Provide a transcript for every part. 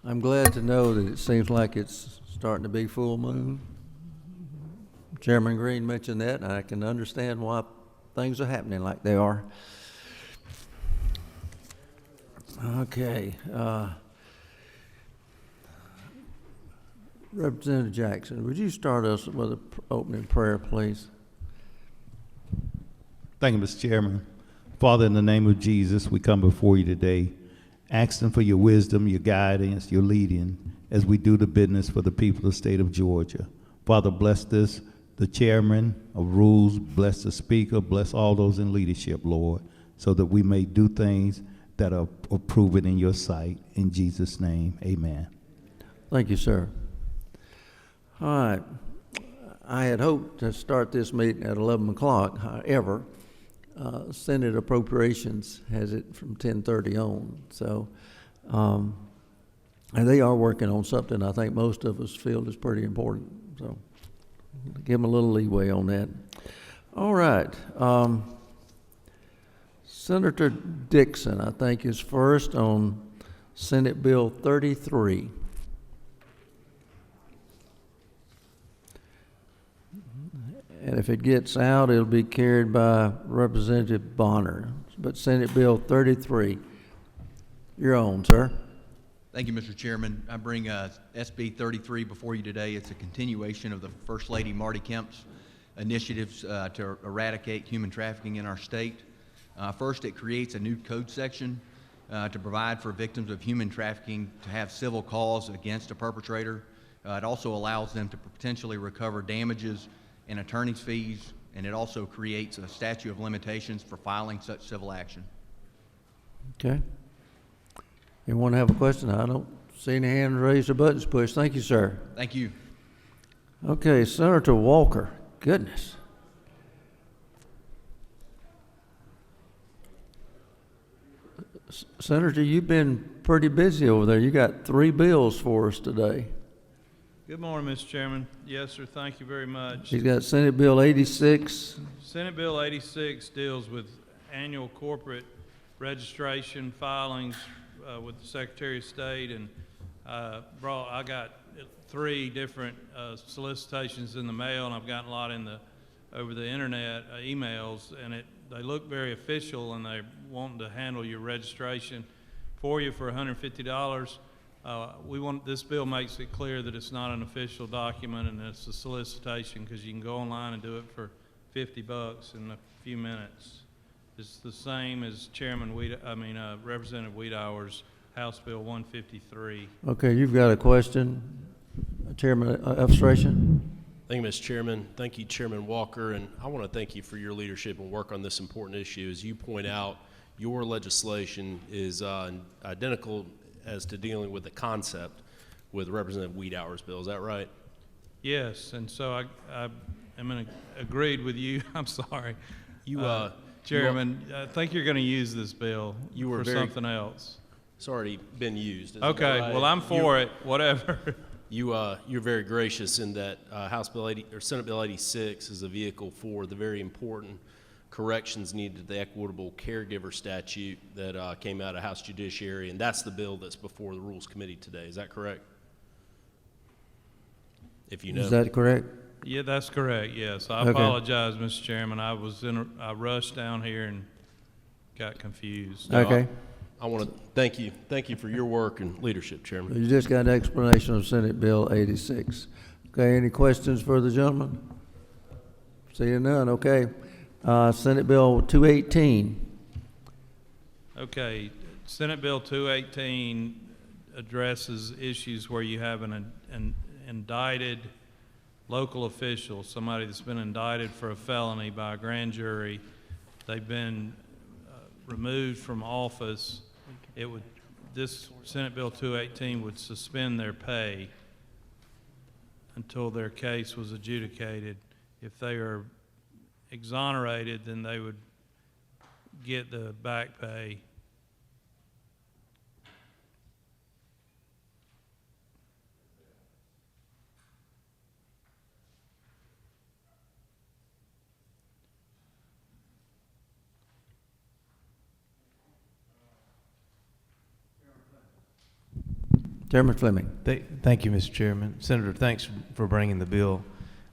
I'm glad to know that it seems like it's starting to be full moon. Chairman Green mentioned that, and I can understand why things are happening like they are. Okay. Representative Jackson, would you start us with an opening prayer, please? Thank you, Mr. Chairman. Father, in the name of Jesus, we come before you today, asking for your wisdom, your guidance, your leading, as we do the business for the people of the state of Georgia. Father, bless this, the chairman of rules, bless the speaker, bless all those in leadership, Lord, so that we may do things that are proven in your sight. In Jesus' name, amen. Thank you, sir. All right. I had hoped to start this meeting at 11 o'clock. However, Senate Appropriations has it from 10:30 on. So, and they are working on something I think most of us feel is pretty important. So give them a little leeway on that. All right. Senator Dixon, I think, is first on Senate Bill 33. And if it gets out, it'll be carried by Representative Bonner. But Senate Bill 33, you're on, sir. Thank you, Mr. Chairman. I bring SB 33 before you today. It's a continuation of the First Lady Marty Kemp's initiatives to eradicate human trafficking in our state. First, it creates a new code section to provide for victims of human trafficking to have civil cause against a perpetrator. It also allows them to potentially recover damages and attorney's fees, and it also creates a statute of limitations for filing such civil action. Okay. Anyone have a question? I don't see any hands raised or buttons pushed. Thank you, sir. Thank you. Okay, Senator Walker. Goodness. Senator, you've been pretty busy over there. You got 3 bills for us today. Good morning, Mr. Chairman. Yes, sir. Thank you very much. He's got Senate Bill 86. Senate Bill 86 deals with annual corporate registration filings with the Secretary of State, and I got 3 different solicitations in the mail, and I've gotten a lot over the internet emails, and they look very official, and they're wanting to handle your registration for you for $150. This bill makes it clear that it's not an official document and it's a solicitation, because you can go online and do it for $50 in a few minutes. It's the same as Representative Wiedauer's House Bill 153. Okay, you've got a question, Chairman Frustration. Thank you, Mr. Chairman. Thank you, Chairman Walker, and I want to thank you for your leadership and work on this important issue. As you point out, your legislation is identical as to dealing with the concept with Representative Wiedauer's bill. Is that right? Yes, and so I am agreed with you. I'm sorry. Chairman, I think you're going to use this bill for something else. It's already been used. Okay, right? Well, I'm for it, whatever. You're very gracious in that Senate Bill 86 is a vehicle for the very important corrections needed to the equitable caregiver statute that came out of House Judiciary, and that's the bill that's before the Rules Committee today. Is that correct? If you know. Is that correct? Yeah, that's correct. Yes, I apologize, Mr. Chairman. I rushed down here and got confused. Okay. I want to thank you for your work and leadership, Chairman. You just got an explanation of Senate Bill 86. Okay, any questions for the gentleman? Seeing none, okay. Senate Bill 218. Okay, Senate Bill 218 addresses issues where you have an indicted local official, somebody that's been indicted for a felony by a grand jury. They've been removed from office. This Senate Bill 218 would suspend their pay until their case was adjudicated. If they are exonerated, then they would get the back pay. Chairman Fleming. Thank you, Mr. Chairman. Senator, thanks for bringing the bill.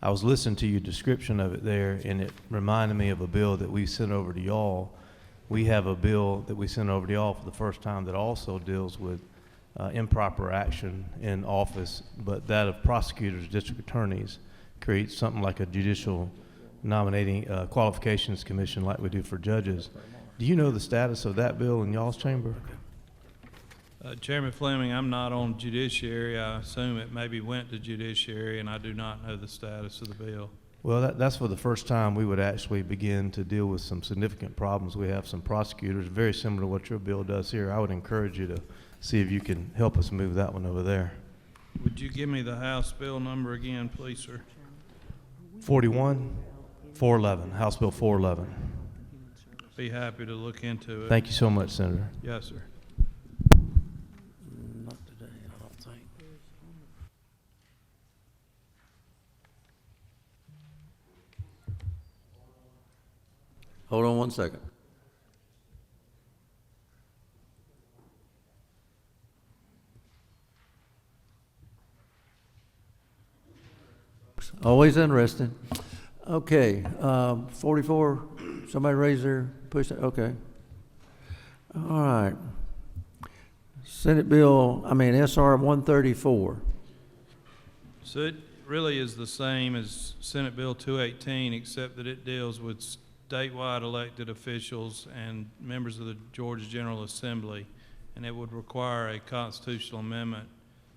I was listening to your description of it there, and it reminded me of a bill that we sent over to y'all. We have a bill that we sent over to y'all for the first time that also deals with improper action in office, but that of prosecutors, district attorneys, creates something like a judicial nominating qualifications commission like we do for judges. Do you know the status of that bill in y'all's chamber? Chairman Fleming, I'm not on judiciary. I assume it maybe went to judiciary, and I do not know the status of the bill. Well, that's for the first time we would actually begin to deal with some significant problems. We have some prosecutors, very similar to what your bill does here. I would encourage you to see if you can help us move that one over there. Would you give me the House bill number again, please, sir? 411, House Bill 411. Be happy to look into it. Thank you so much, Senator. Yes, sir. Not today, I don't think. Hold on one second. Always interesting. Okay, 44, somebody raise their, push it, okay. All right. SR 134. So it really is the same as Senate Bill 218, except that it deals with statewide elected officials and members of the Georgia General Assembly, and it would require a constitutional amendment,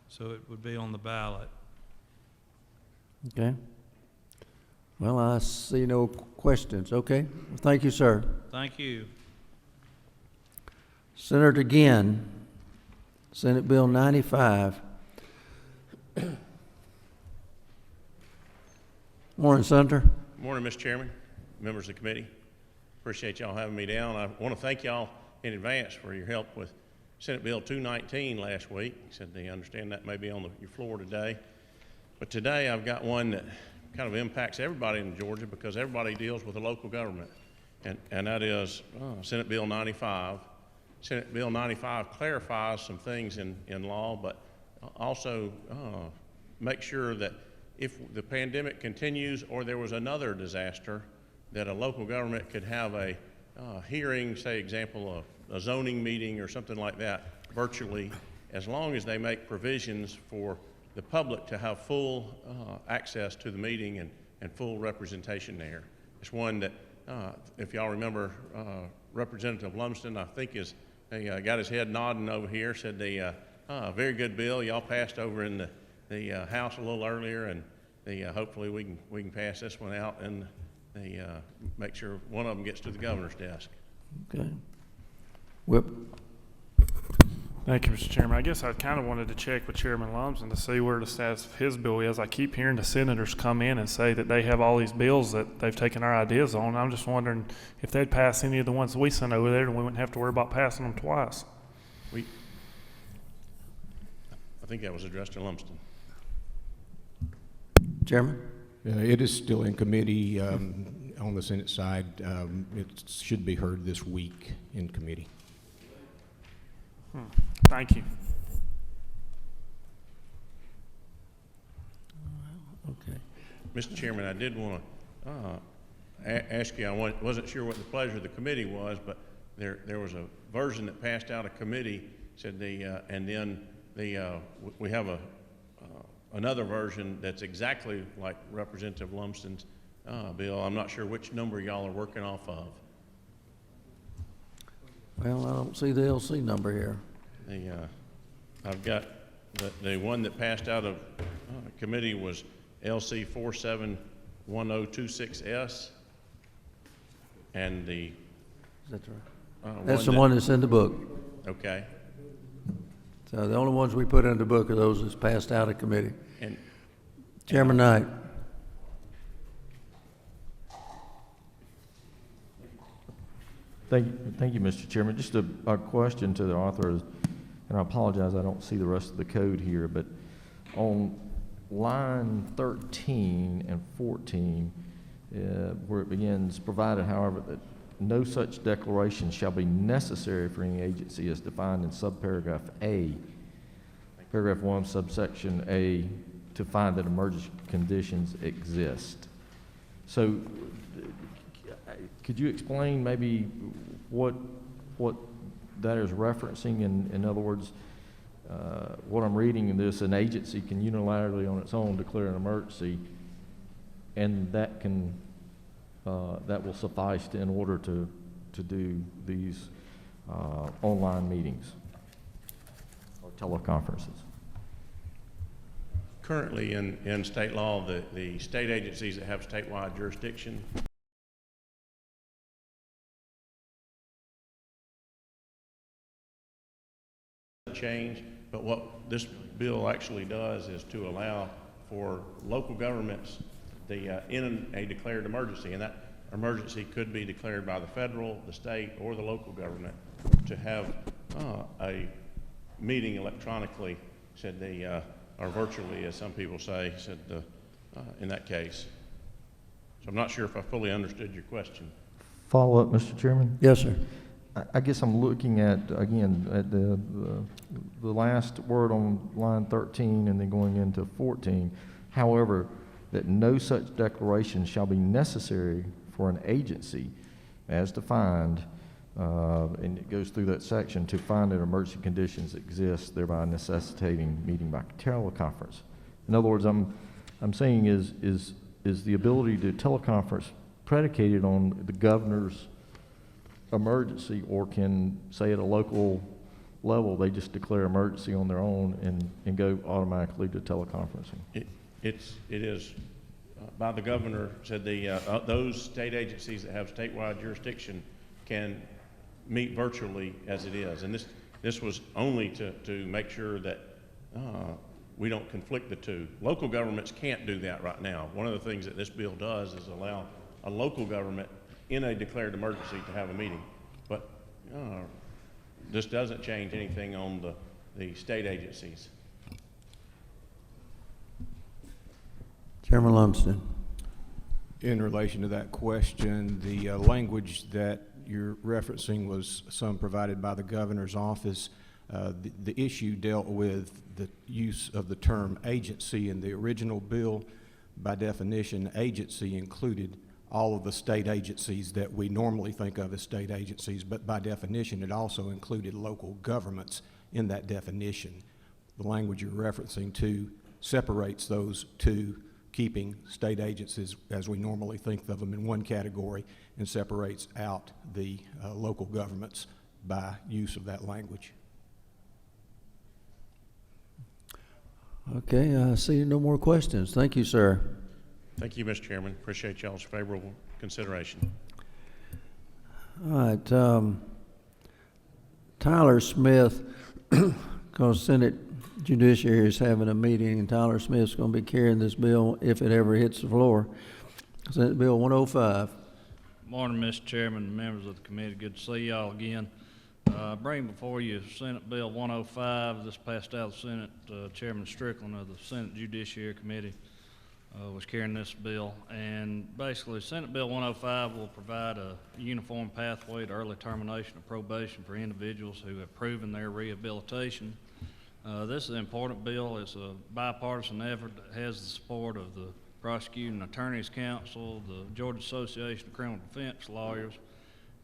so it would be on the ballot. Okay. Well, I see no questions. Okay. Well, thank you, sir. Thank you. Senator Ginn, Senate Bill 95. Morning, Senator. Morning, Mr. Chairman, members of the committee. Appreciate y'all having me down. I want to thank y'all in advance for your help with Senate Bill 219 last week. Said they understand that may be on your floor today. But today I've got one that kind of impacts everybody in Georgia because everybody deals with the local government, and that is Senate Bill 95. Senate Bill 95 clarifies some things in law, but also make sure that if the pandemic continues or there was another disaster, that a local government could have a hearing, say example, a zoning meeting or something like that virtually, as long as they make provisions for the public to have full access to the meeting and full representation there. It's one that, if y'all remember, Representative Lumsden, I think got his head nodding over here, said very good bill. Y'all passed over in the House a little earlier, and hopefully we can pass this one out and make sure one of them gets to the governor's desk. Okay. Whip. Thank you, Mr. Chairman. I guess I kind of wanted to check with Chairman Lumsden to see where the status of his bill is. I keep hearing the senators come in and say that they have all these bills that they've taken our ideas on. I'm just wondering if they'd pass any of the ones we sent over there, and we wouldn't have to worry about passing them twice. I think that was addressed to Lumsden. Chairman? It is still in committee on the Senate side. It should be heard this week in committee. Thank you. Okay. Mr. Chairman, I did want to ask you, I wasn't sure what the pleasure of the committee was, but there was a version that passed out of committee, said and then we have another version that's exactly like Representative Lumsden's bill. I'm not sure which number y'all are working off of. Well, I don't see the LC number here. I've got the one that passed out of committee was LC 471026S, and Is that right? That's the one that's in the book. Okay. So the only ones we put in the book are those that's passed out of committee. And Chairman Knight. Thank you, Mr. Chairman. Just a question to the author, and I apologize, I don't see the rest of the code here, but on line 13 and 14, where it begins, provided, however, that no such declaration shall be necessary for any agency as defined in subparagraph A. paragraph 1, subsection A, to find that emergency conditions exist. So, could you explain maybe what that is referencing? In other words, what I'm reading in this, an agency can unilaterally on its own declare an emergency, and that can that will suffice in order to do these online meetings or teleconferences. Currently in state law, the state agencies that have statewide jurisdiction change, but what this bill actually does is to allow for local governments in a declared emergency, and that emergency could be declared by the federal, the state, or the local government, to have a meeting electronically, or virtually, as some people say, in that case. So I'm not sure if I fully understood your question. Follow up, Mr. Chairman? Yes, sir. I guess I'm looking at, again, at the last word on line 13 and then going into 14. However, that no such declaration shall be necessary for an agency as defined, and it goes through that section, to find that emergency conditions exist, thereby necessitating meeting by teleconference. In other words, I'm saying is the ability to teleconference predicated on the governor's emergency, or can, say, at a local level, they just declare emergency on their own and go automatically to teleconferencing? It is by the governor, said those state agencies that have statewide jurisdiction can meet virtually as it is. And this was only to make sure that we don't conflict the two. Local governments can't do that right now. One of the things that this bill does is allow a local government in a declared emergency to have a meeting. But this doesn't change anything on the state agencies. Chairman Lumsden. In relation to that question, the language that you're referencing was some provided by the governor's office. The issue dealt with the use of the term agency in the original bill. By definition, agency included all of the state agencies that we normally think of as state agencies, but by definition, it also included local governments in that definition. The language you're referencing to separates those two, keeping state agencies as we normally think of them in one category, and separates out the local governments by use of that language. Okay, I see no more questions. Thank you, sir. Thank you, Mr. Chairman. Appreciate y'all's favorable consideration. All right, Tyler Smith, because Senate Judiciary is having a meeting, and Tyler Smith's going to be carrying this bill if it ever hits the floor. Senate Bill 105. Morning, Mr. Chairman and members of the committee. Good to see y'all again. Bring before you Senate Bill 105. This passed out of the Senate. Chairman Strickland of the Senate Judiciary Committee was carrying this bill. And basically, Senate Bill 105 will provide a uniform pathway to early termination of probation for individuals who have proven their rehabilitation. This is an important bill. It's a bipartisan effort that has the support of the Prosecuting Attorneys Council, the Georgia Association of Criminal Defense Lawyers,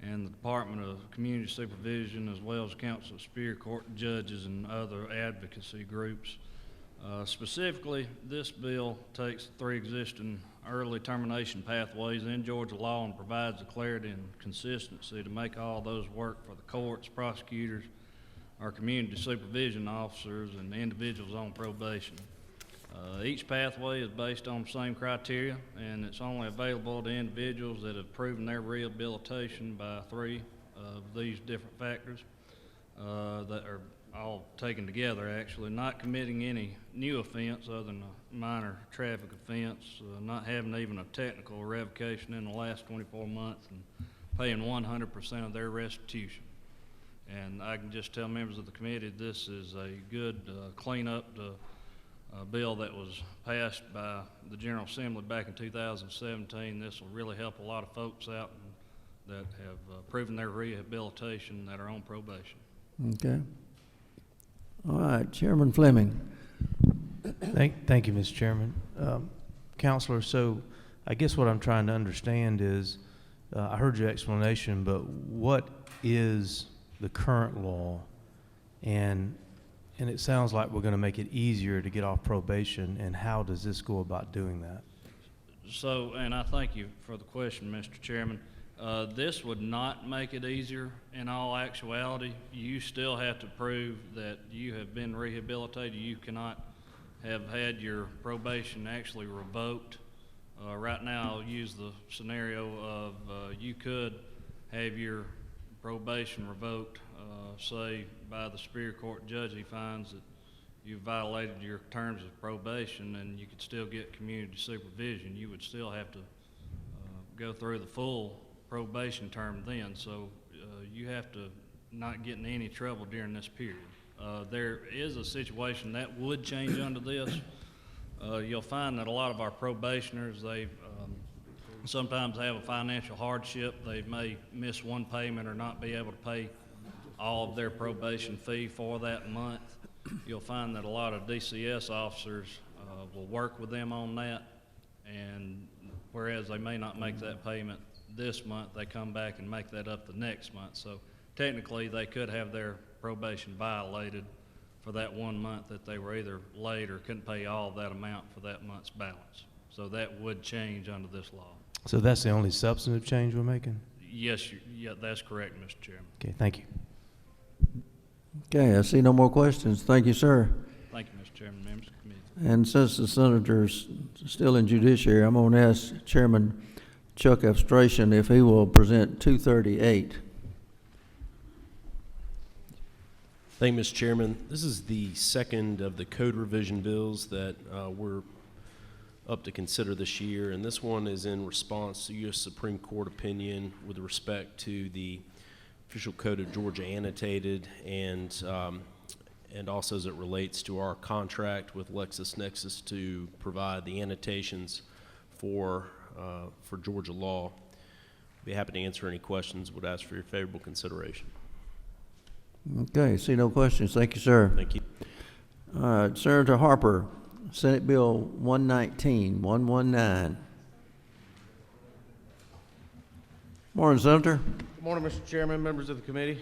and the Department of Community Supervision, as well as Council of Superior Court judges and other advocacy groups. Specifically, this bill takes three existing early termination pathways in Georgia law and provides the clarity and consistency to make all those work for the courts, prosecutors, our community supervision officers, and individuals on probation. Each pathway is based on the same criteria, and it's only available to individuals that have proven their rehabilitation by three of these different factors that are all taken together, actually. Not committing any new offense other than a minor traffic offense, not having even a technical revocation in the last 24 months, and paying 100% of their restitution. And I can just tell members of the committee this is a good cleanup to a bill that was passed by the General Assembly back in 2017. This will really help a lot of folks out that have proven their rehabilitation that are on probation. Okay. All right, Chairman Fleming. Thank you, Mr. Chairman. Counselor, so I guess what I'm trying to understand is, I heard your explanation, but what is the current law? And it sounds like we're going to make it easier to get off probation, and how does this go about doing that? So, and I thank you for the question, Mr. Chairman. This would not make it easier. In all actuality, you still have to prove that you have been rehabilitated. You cannot have had your probation actually revoked. Right now, I'll use the scenario of you could have your probation revoked, say by the Superior Court judge. He finds that you violated your terms of probation, and you could still get community supervision. You would still have to go through the full probation term then. So you have to not get in any trouble during this period. There is a situation that would change under this. You'll find that a lot of our probationers, they sometimes have a financial hardship. They may miss one payment or not be able to pay all of their probation fee for that month. You'll find that a lot of DCS officers will work with them on that, and whereas they may not make that payment this month, they come back and make that up the next month. So technically, they could have their probation violated for that 1 month that they were either late or couldn't pay all of that amount for that month's balance. So that would change under this law. So that's the only substantive change we're making? Yes, yeah, that's correct, Mr. Chairman. Okay, thank you. Okay, I see no more questions. Thank you, sir. Thank you, Mr. Chairman, members of the committee. And since the senator's still in judiciary, I'm going to ask Chairman Chuck Abstration if he will present 238. Thank you, Mr. Chairman. This is the second of the code revision bills that we're up to consider this year, and this one is in response to U.S. Supreme Court opinion with respect to the Official Code of Georgia annotated, and also as it relates to our contract with LexisNexis to provide the annotations for Georgia law. Be happy to answer any questions. Would ask for your favorable consideration. Okay, see no questions. Thank you, sir. Thank you. All right, Senator Harper, Senate Bill 119. Morning, Senator. Good morning, Mr. Chairman, members of the committee.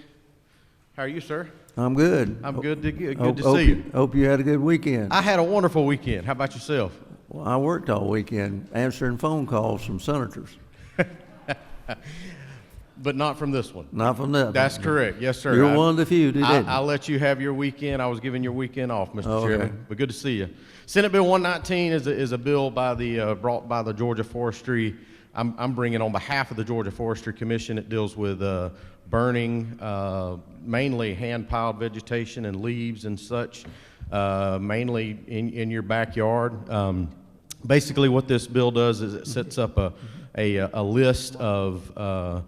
How are you, sir? I'm good. I'm good to Hope see you. Hope you had a good weekend. I had a wonderful weekend. How about yourself? Well, I worked all weekend answering phone calls from senators. But not from this one. Not from that. That's correct. Yes, sir. You're one of the few, didn't you? I'll let you have your weekend. I was giving your weekend off, Mr. Oh, okay. Chairman. But good to see you. Senate Bill 119 is a bill by brought by the Georgia Forestry. I'm bringing on behalf of the Georgia Forestry Commission. It deals with burning mainly hand-piled vegetation and leaves and such, mainly in your backyard. Basically, what this bill does is it sets up a list of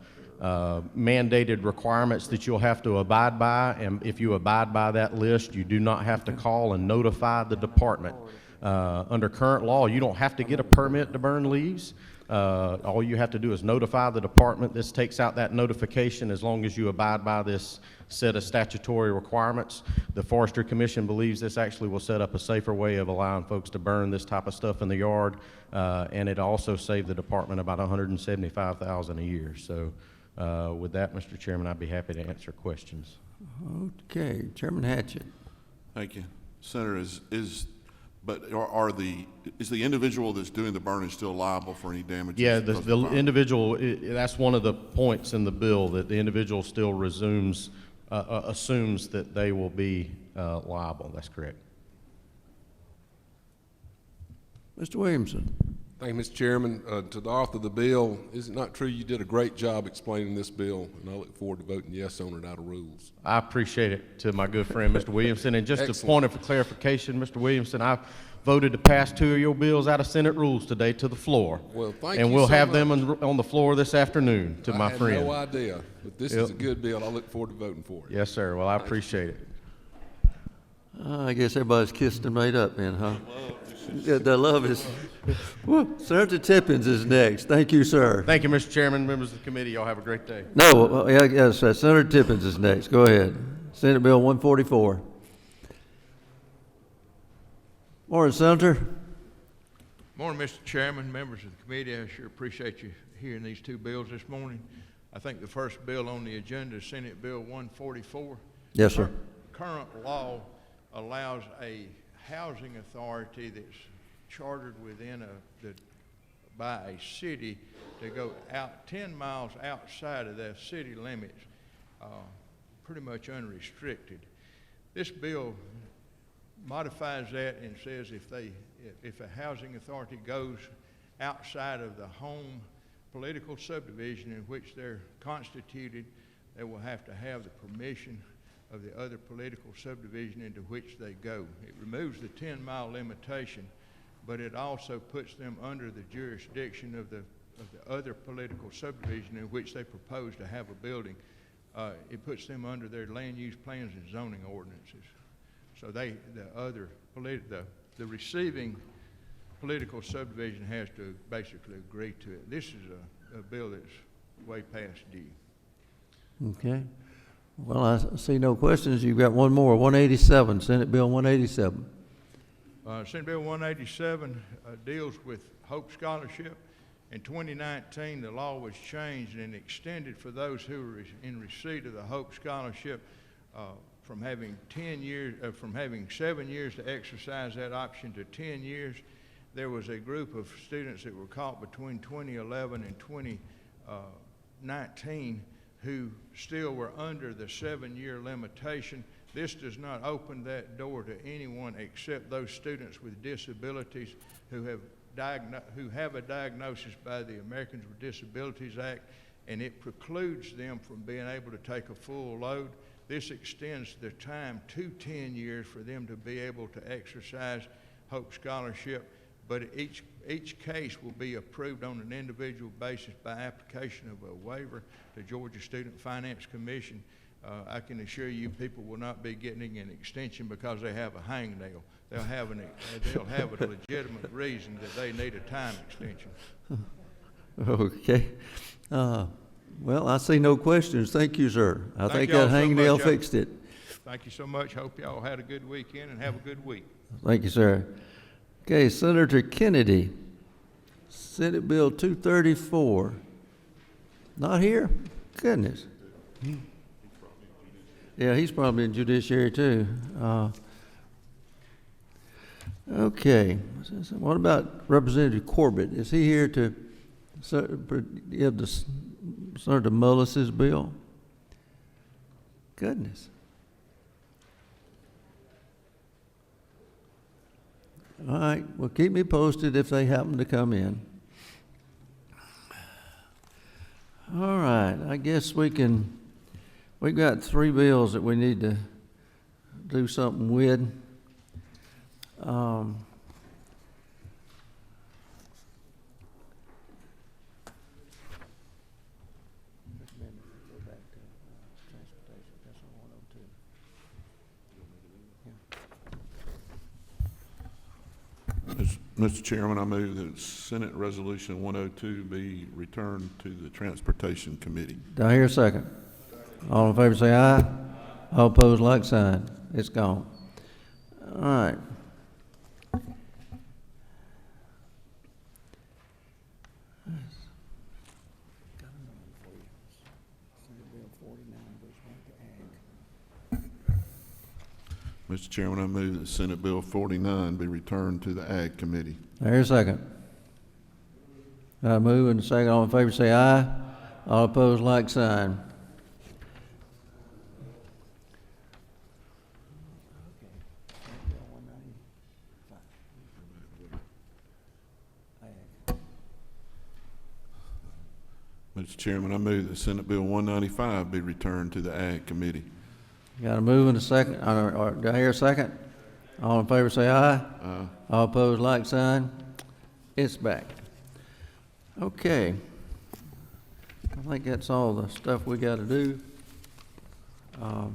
mandated requirements that you'll have to abide by, and if you abide by that list, you do not have to call and notify the department. Under current law, you don't have to get a permit to burn leaves. All you have to do is notify the department. This takes out that notification as long as you abide by this set of statutory requirements. The Forestry Commission believes this actually will set up a safer way of allowing folks to burn this type of stuff in the yard, and it also saved the department about $175,000 a year. So with that, Mr. Chairman, I'd be happy to answer questions. Okay, Chairman Hatchett. Thank you. Senator, is the individual that's doing the burning still liable for any damages? Yeah, the individual, that's one of the points in the bill, that the individual still assumes that they will be liable. That's correct. Mr. Williamson. Thank you, Mr. Chairman. To the author of the bill, is it not true you did a great job explaining this bill, and I look forward to voting yes on it out of rules? I appreciate it, to my good friend, Mr. Williamson. And just Excellent. a point of clarification, Mr. Williamson, I voted to pass 2 of your bills out of Senate rules today to the floor. Well, thank you and we'll so have much. them on the floor this afternoon, to my friend. I had no idea, but this is a good bill. I look forward to voting for it. Yes, sir. Well, I appreciate it. I guess everybody's kissed and made up then, huh? The love is. Woo. Senator Tippins is next. Thank you, sir. Thank you, Mr. Chairman, members of the committee. Y'all have a great day. No, yes, Senator Tippins is next. Go ahead. Senate Bill 144. Morning, Senator. Morning, Mr. Chairman, members of the committee. I sure appreciate you hearing these two bills this morning. I think the first bill on the agenda is Senate Bill 144. Yes, sir. Current law allows a housing authority that's chartered within by a city to go out 10 miles outside of their city limits, pretty much unrestricted. This bill modifies that and says if a housing authority goes outside of the home political subdivision in which they're constituted, they will have to have the permission of the other political subdivision into which they go. It removes the 10-mile limitation, but it also puts them under the jurisdiction of the other political subdivision in which they propose to have a building. It puts them under their land use plans and zoning ordinances. So the receiving political subdivision has to basically agree to it. This is a bill that's way past due. Okay. Well, I see no questions. You've got one more, 187, Senate Bill 187. Senate Bill 187 deals with Hope Scholarship. In 2019, the law was changed and extended for those who were in receipt of the Hope Scholarship from having 7 years to exercise that option to 10 years. There was a group of students that were caught between 2011 and 2019 who still were under the 7-year limitation. This does not open that door to anyone except those students with disabilities who have a diagnosis by the Americans with Disabilities Act, and it precludes them from being able to take a full load. This extends the time to 10 years for them to be able to exercise Hope Scholarship, but each case will be approved on an individual basis by application of a waiver to Georgia Student Finance Commission. I can assure you people will not be getting an extension because they have a hangnail. They'll have a legitimate reason that they need a time extension. Okay. Well, I see no questions. Thank you, sir. I think that hangnail fixed it. Thank you so much. Hope y'all had a good weekend and have a good week. Thank you, sir. Okay, Senator Kennedy, Senate Bill 234. Not here? Goodness. Yeah, he's probably in Judiciary too. Okay. What about Representative Corbett? Is he here to give the Senator Mullis's bill? Goodness. All right. Well, keep me posted if they happen to come in. All right. I guess we've got 3 bills that we need to do something with. Mr. Chairman, I move that Senate Resolution 102 be returned to the Transportation Committee. Do I hear a second? All in favor say aye. All opposed, like sign. It's gone. All right. Mr. Chairman, I move that Senate Bill 49 be returned to the Ag Committee. I hear a second. I move and second. All in favor say aye. All opposed, like sign. Mr. Chairman, I move that Senate Bill 195 be returned to the Ag Committee. Got a move and a second. Or do I hear a second? All in favor say aye. Aye. All opposed, like sign. It's back. Okay. I think that's all the stuff we got to do. I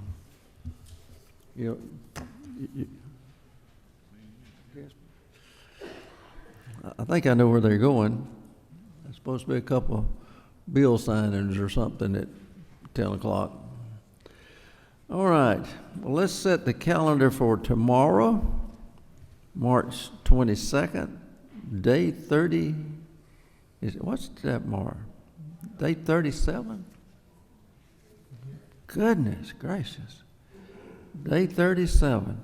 think I know where they're going. There's supposed to be a couple of bill signings or something at 10 o'clock. All right. Well, let's set the calendar for tomorrow. March 22nd, day 30, what's that, Mark? Day 37? Goodness gracious. Day 37.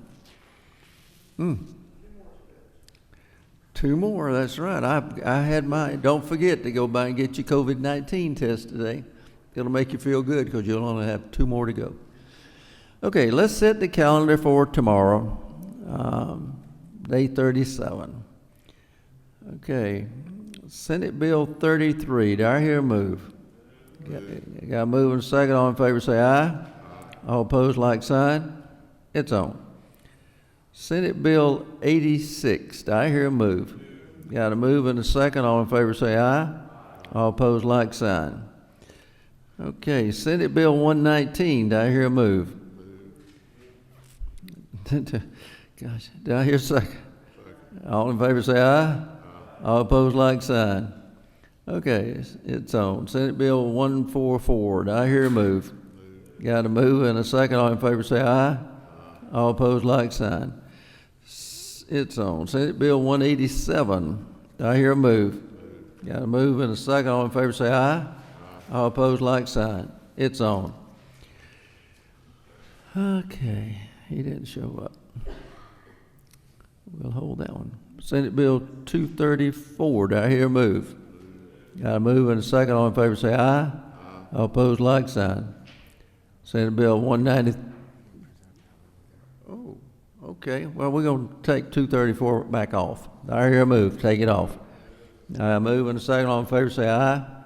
Two more, that's right. I had mine. Don't forget to go by and get your COVID-19 test today. It'll make you feel good because you'll only have two more to go. Okay, let's set the calendar for tomorrow, day 37. Okay, Senate Bill 33. Do I hear a move? Got a move and a second. All in favor say aye. All opposed, like sign. It's on. Senate Bill 86. Do I hear a move? Got a move and a second. All in favor say aye. All opposed, like sign. Okay, Senate Bill 119. Do I hear a move? Gosh, do I hear a second? All in favor say aye. All opposed, like sign. Okay, it's on. Senate Bill 144. Do I hear a move? Got a move and a second. All in favor say aye. All opposed, like sign. It's on. Senate Bill 187. Do I hear a move? Got a move and a second. All in favor say aye. All opposed, like sign. It's on. Okay, he didn't show up. We'll hold that one. Senate Bill 234. Do I hear a move? Got a move and a second. All in favor say aye. All opposed, like sign. Senate Bill 190. Oh, okay. Well, we're going to take 234 back off. I hear a move. Take it off. I move and a second. All in favor say aye. I'll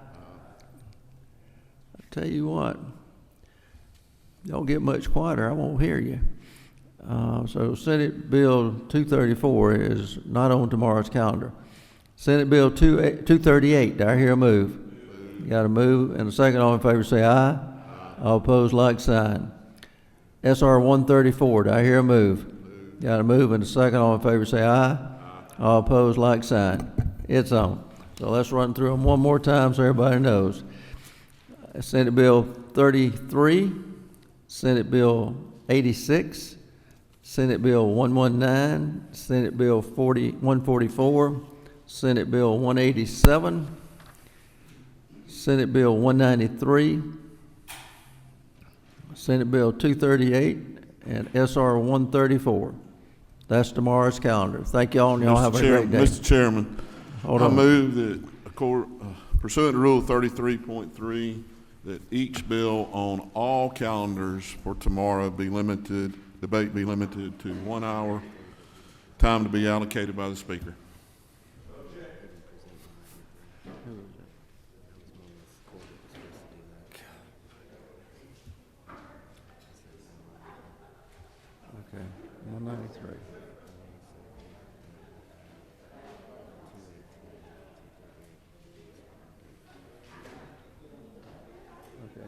tell you what. Don't get much quieter. I won't hear you. So Senate Bill 234 is not on tomorrow's calendar. Senate Bill 238, do I hear a move? Got a move and a second. All in favor say aye. All opposed, like sign. SR 134, do I hear a move? Got a move and a second. All in favor say aye. All opposed, like sign. It's on. So let's run through them one more time so everybody knows. Senate Bill 33, Senate Bill 86, Senate Bill 119, Senate Bill 144, Senate Bill 187, Senate Bill 193, Senate Bill 238, and SR 134. That's tomorrow's calendar. Thank y'all, and y'all have a great day. Mr. Chairman, Hold I on. move that pursuant to Rule 33.3, that each bill on all calendars for tomorrow debate be limited to 1 hour, time to be allocated by the Speaker. Okay, 193. Okay,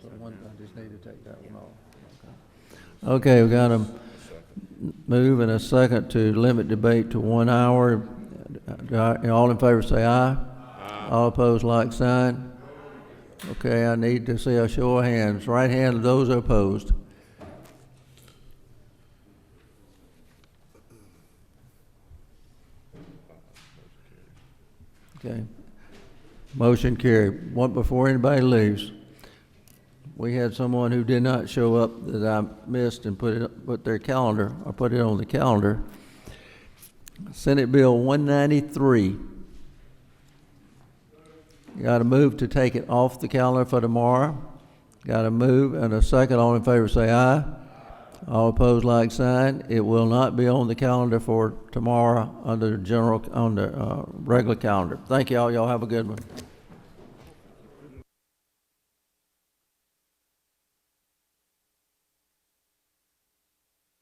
so I just need to take that one off. Okay, we got a move and a second to limit debate to 1 hour. All in favor say aye. Aye. All opposed, like sign. Okay, I need to see a show of hands. Right hand of those opposed. Okay. Motion carried. Before anybody leaves, we had someone who did not show up that I missed and put it on the calendar. Senate Bill 193. Got a move to take it off the calendar for tomorrow. Got a move and a second. All in favor say aye. All opposed, like sign. It will not be on the calendar for tomorrow under regular calendar. Thank y'all. Y'all have a good one.